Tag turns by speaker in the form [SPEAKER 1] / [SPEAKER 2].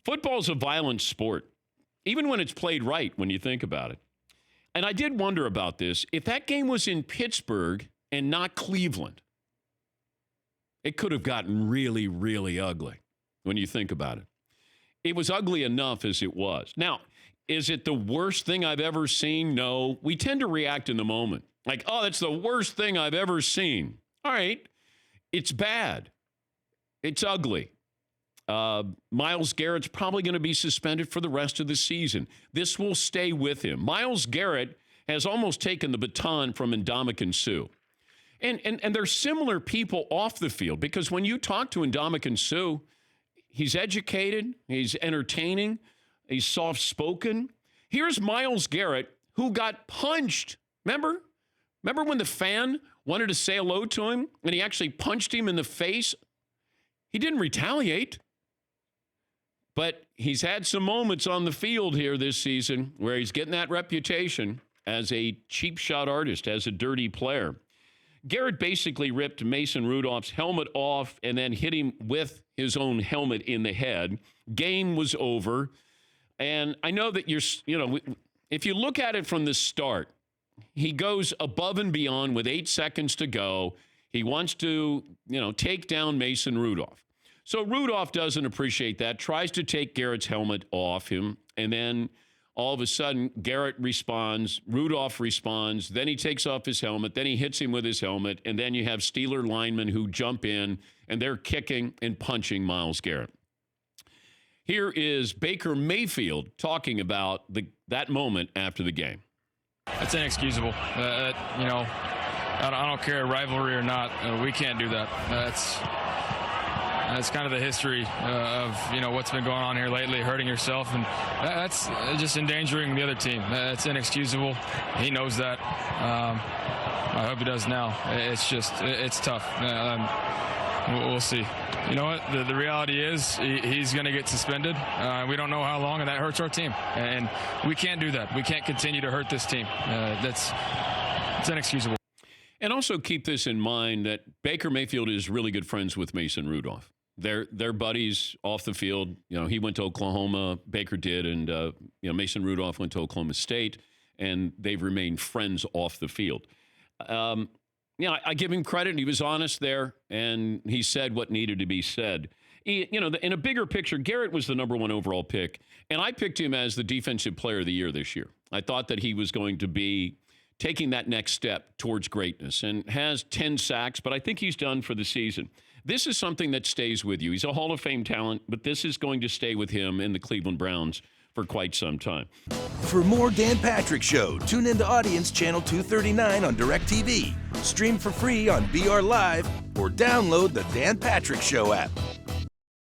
[SPEAKER 1] Football's a violent sport, even when it's played right, when you think about it. And I did wonder about this. If that game was in Pittsburgh and not Cleveland, it could have gotten really, really ugly when you think about it. It was ugly enough as it was. Now, is it the worst thing I've ever seen? No. We tend to react in the moment. Like, oh, that's the worst thing I've ever seen. All right. It's bad. It's ugly. Myles Garrett's probably going to be suspended for the rest of the season. This will stay with him. Myles Garrett has almost taken the baton from Ndamukong Suh. And they're similar people off the field, because when you talk to Ndamukong Suh, he's educated, he's entertaining, he's soft-spoken. Here's Myles Garrett, who got punched. Remember when the fan wanted to say hello to him and he actually punched him in the face? He didn't retaliate. But he's had some moments on the field here this season where he's getting that reputation as a cheap shot artist, as a dirty player. Garrett basically ripped Mason Rudolph's helmet off and then hit him with his own helmet in the head. Game was over. And I know that if you look at it from the start, he goes above and beyond with 8 seconds to go. He wants to, take down Mason Rudolph. So Rudolph doesn't appreciate that, tries to take Garrett's helmet off him, and then all of a sudden Garrett responds, Rudolph responds, then he takes off his helmet, then he hits him with his helmet, and then you have Steeler linemen who jump in, and they're kicking and punching Myles Garrett. Here is Baker Mayfield talking about that moment after the game.
[SPEAKER 2] It's inexcusable. I don't care, rivalry or not, we can't do that. That's kind of the history of what's been going on here lately, hurting yourself, and that's just endangering the other team. That's inexcusable. He knows that. I hope he does now. It's tough. We'll see. You know what? The reality is he's going to get suspended. We don't know how long, and that hurts our team. And we can't do that. We can't continue to hurt this team. It's inexcusable.
[SPEAKER 1] And also keep this in mind that Baker Mayfield is really good friends with Mason Rudolph. They're buddies off the field. He went to Oklahoma, Baker did, and Mason Rudolph went to Oklahoma State, and they've remained friends off the field. I give him credit. He was honest there, and he said what needed to be said. In a bigger picture, Garrett was the number 1 overall pick, and I picked him as the defensive player of the year this year. I thought that he was going to be taking that next step towards greatness, and has 10 sacks, but I think he's done for the season. This is something that stays with you. He's a Hall of Fame talent, but this is going to stay with him in the Cleveland Browns for quite some time.
[SPEAKER 3] For more Dan Patrick Show, tune into Audience Channel 239 on DirecTV. Stream for free on BR Live or download the Dan Patrick Show app.